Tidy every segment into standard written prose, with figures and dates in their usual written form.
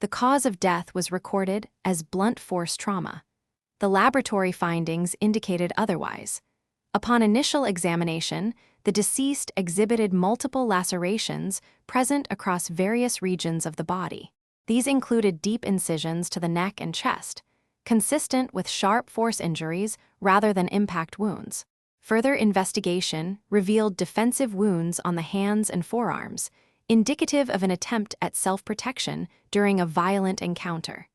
The cause of death was recorded as blunt force trauma. The laboratory findings indicated otherwise. Upon initial examination, the deceased exhibited multiple lacerations present across various regions of the body. These included deep incisions to the neck and chest, consistent with sharp force injuries rather than impact wounds. Further investigation revealed defensive wounds on the hands and forearms, indicative of an attempt at self-protection during a violent encounter.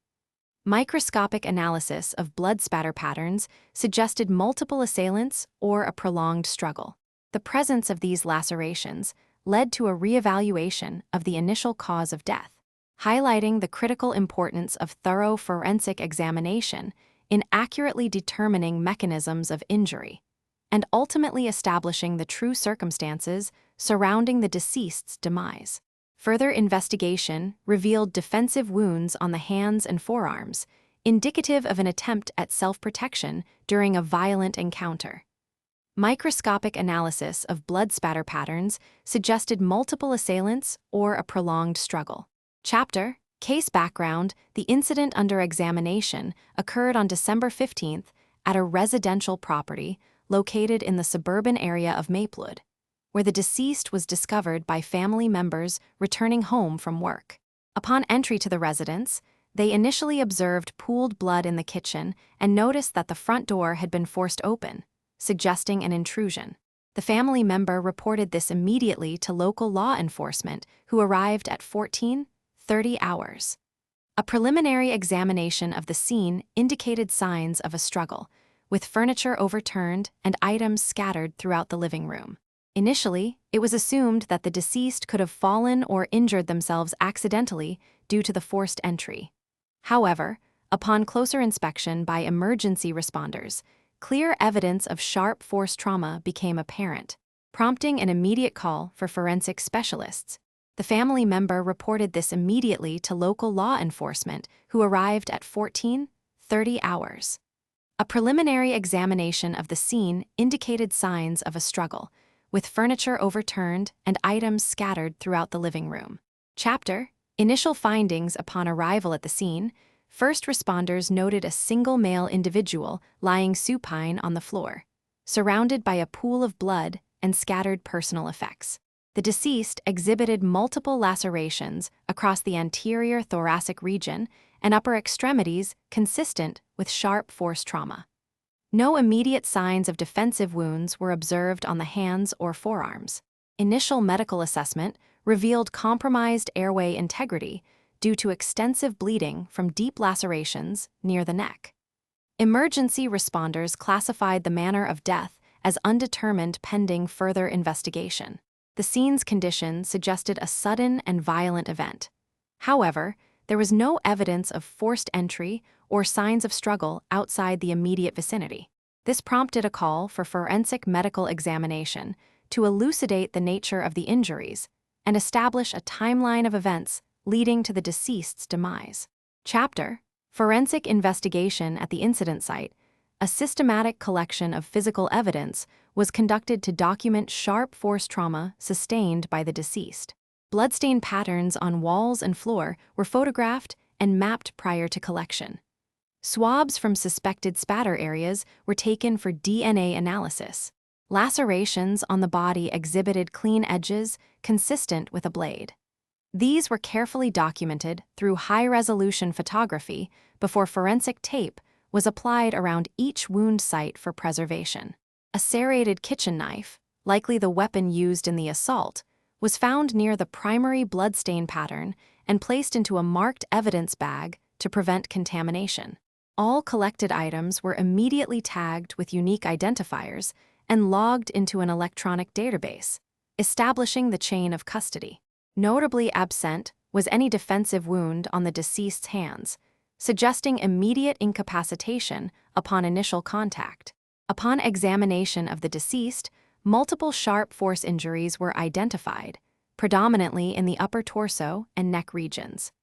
Microscopic analysis of blood spatter patterns suggested multiple assailants or a prolonged struggle. The presence of these lacerations led to a reevaluation of the initial cause of death, highlighting the critical importance of thorough forensic examination in accurately determining mechanisms of injury, and ultimately establishing the true circumstances surrounding the deceased's demise. Further investigation revealed defensive wounds on the hands and forearms, indicative of an attempt at self-protection during a violent encounter. Microscopic analysis of blood spatter patterns suggested multiple assailants or a prolonged struggle. Chapter: Case background. The incident under examination occurred on December 15th at a residential property located in the suburban area of Maplewood, where the deceased was discovered by family members returning home from work. Upon entry to the residence, they initially observed pooled blood in the kitchen and noticed that the front door had been forced open, suggesting an intrusion. The family member reported this immediately to local law enforcement, who arrived at 14:30 hours. A preliminary examination of the scene indicated signs of a struggle, with furniture overturned and items scattered throughout the living room. Initially, it was assumed that the deceased could have fallen or injured themselves accidentally due to the forced entry. However, upon closer inspection by emergency responders, clear evidence of sharp force trauma became apparent, prompting an immediate call for forensic specialists. The family member reported this immediately to local law enforcement, who arrived at 14:30 hours. A preliminary examination of the scene indicated signs of a struggle, with furniture overturned and items scattered throughout the living room. Chapter: Initial findings upon arrival at the scene. First responders noted a single male individual lying supine on the floor, surrounded by a pool of blood and scattered personal effects. The deceased exhibited multiple lacerations across the anterior thoracic region and upper extremities consistent with sharp force trauma. No immediate signs of defensive wounds were observed on the hands or forearms. Initial medical assessment revealed compromised airway integrity due to extensive bleeding from deep lacerations near the neck. Emergency responders classified the manner of death as undetermined pending further investigation. The scene's condition suggested a sudden and violent event. However, there was no evidence of forced entry or signs of struggle outside the immediate vicinity. This prompted a call for forensic medical examination to elucidate the nature of the injuries and establish a timeline of events leading to the deceased's demise. Chapter: Forensic investigation at the incident site. A systematic collection of physical evidence was conducted to document sharp force trauma sustained by the deceased. Bloodstain patterns on walls and floor were photographed and mapped prior to collection. Swabs from suspected spatter areas were taken for DNA analysis. Lacerations on the body exhibited clean edges consistent with a blade. These were carefully documented through high-resolution photography before forensic tape was applied around each wound site for preservation. A serrated kitchen knife, likely the weapon used in the assault, was found near the primary bloodstain pattern and placed into a marked evidence bag to prevent contamination. All collected items were immediately tagged with unique identifiers and logged into an electronic database, establishing the chain of custody. Notably absent was any defensive wound on the deceased's hands, suggesting immediate incapacitation upon initial contact. Upon examination of the deceased, multiple sharp force injuries were identified, predominantly in the upper torso and neck regions.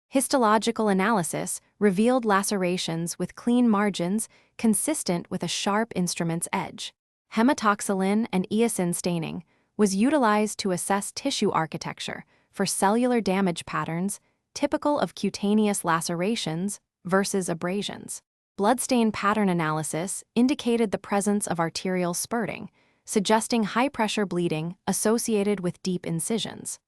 Histological analysis revealed lacerations with clean margins consistent with a sharp instrument's edge. Hematoxylin and eosin staining was utilized to assess tissue architecture for cellular damage patterns typical of cutaneous lacerations versus abrasions. Bloodstain pattern analysis indicated the presence of arterial spurting, suggesting high-pressure bleeding associated with deep incisions.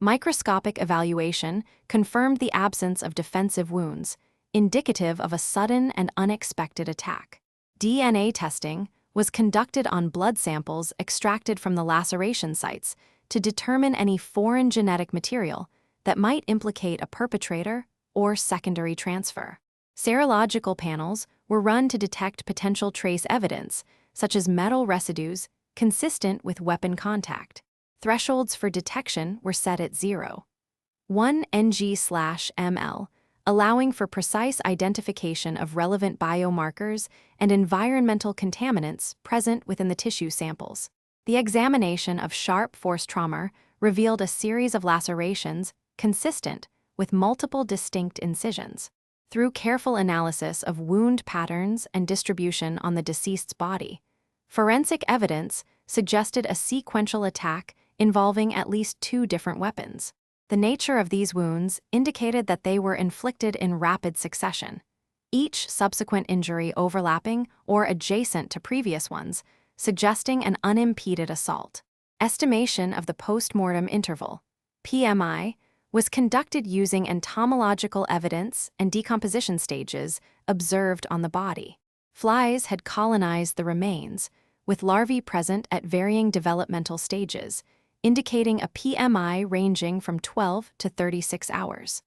Microscopic evaluation confirmed the absence of defensive wounds, indicative of a sudden and unexpected attack. DNA testing was conducted on blood samples extracted from the laceration sites to determine any foreign genetic material that might implicate a perpetrator or secondary transfer. Serological panels were run to detect potential trace evidence, such as metal residues consistent with weapon contact. Thresholds for detection were set at 0.1 ng/ml, allowing for precise identification of relevant biomarkers and environmental contaminants present within the tissue samples. The examination of sharp force trauma revealed a series of lacerations consistent with multiple distinct incisions. Through careful analysis of wound patterns and distribution on the deceased's body, forensic evidence suggested a sequential attack involving at least 2 different weapons. The nature of these wounds indicated that they were inflicted in rapid succession, each subsequent injury overlapping or adjacent to previous ones, suggesting an unimpeded assault. Estimation of the postmortem interval, PMI, was conducted using entomological evidence and decomposition stages observed on the body. Flies had colonized the remains, with larvae present at varying developmental stages, indicating a PMI ranging from 12 to 36 hours.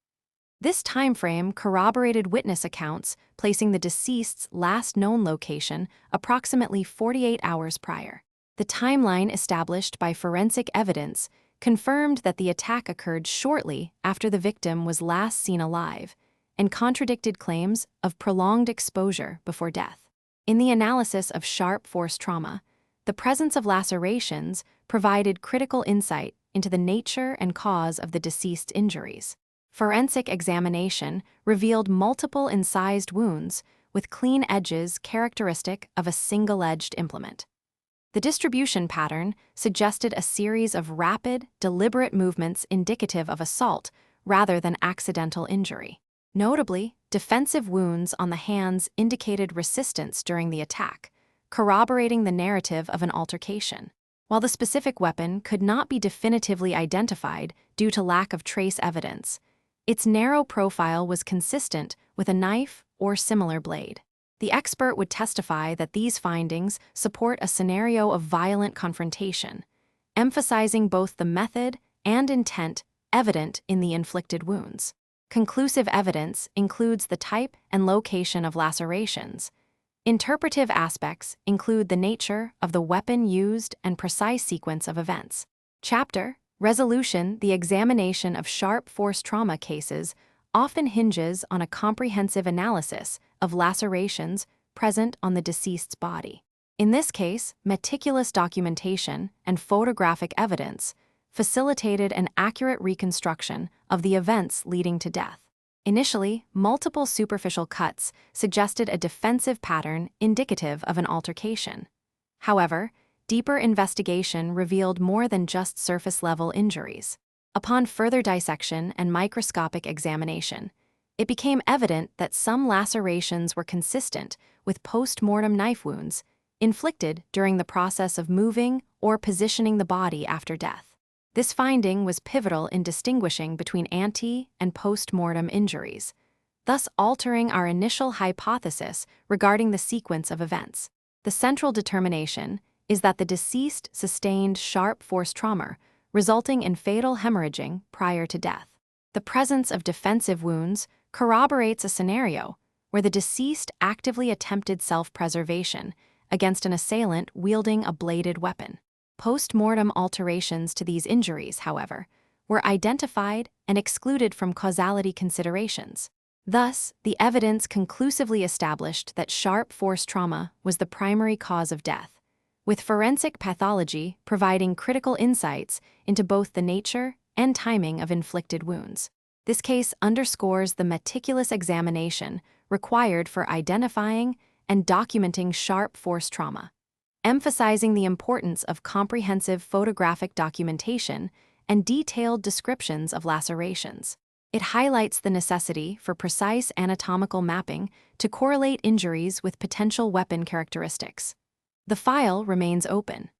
This timeframe corroborated witness accounts, placing the deceased's last known location approximately 48 hours prior. The timeline established by forensic evidence confirmed that the attack occurred shortly after the victim was last seen alive, and contradicted claims of prolonged exposure before death. In the analysis of sharp force trauma, the presence of lacerations provided critical insight into the nature and cause of the deceased's injuries. Forensic examination revealed multiple incised wounds with clean edges characteristic of a single-edged implement. The distribution pattern suggested a series of rapid, deliberate movements indicative of assault rather than accidental injury. Notably, defensive wounds on the hands indicated resistance during the attack, corroborating the narrative of an altercation. While the specific weapon could not be definitively identified due to lack of trace evidence, its narrow profile was consistent with a knife or similar blade. The expert would testify that these findings support a scenario of violent confrontation, emphasizing both the method and intent evident in the inflicted wounds. Conclusive evidence includes the type and location of lacerations. Interpretive aspects include the nature of the weapon used and precise sequence of events. Chapter Resolution. The examination of sharp force trauma cases often hinges on a comprehensive analysis of lacerations present on the deceased's body. In this case, meticulous documentation and photographic evidence facilitated an accurate reconstruction of the events leading to death. Initially, multiple superficial cuts suggested a defensive pattern indicative of an altercation. However, deeper investigation revealed more than just surface-level injuries. Upon further dissection and microscopic examination, it became evident that some lacerations were consistent with post-mortem knife wounds inflicted during the process of moving or positioning the body after death. This finding was pivotal in distinguishing between ante- and post-mortem injuries, thus altering our initial hypothesis regarding the sequence of events. The central determination is that the deceased sustained sharp force trauma, resulting in fatal hemorrhaging prior to death. The presence of defensive wounds corroborates a scenario where the deceased actively attempted self-preservation against an assailant wielding a bladed weapon. Post-mortem alterations to these injuries, however, were identified and excluded from causality considerations. Thus, the evidence conclusively established that sharp force trauma was the primary cause of death, with forensic pathology providing critical insights into both the nature and timing of inflicted wounds. This case underscores the meticulous examination required for identifying and documenting sharp force trauma, emphasizing the importance of comprehensive photographic documentation and detailed descriptions of lacerations. It highlights the necessity for precise anatomical mapping to correlate injuries with potential weapon characteristics. The file remains open,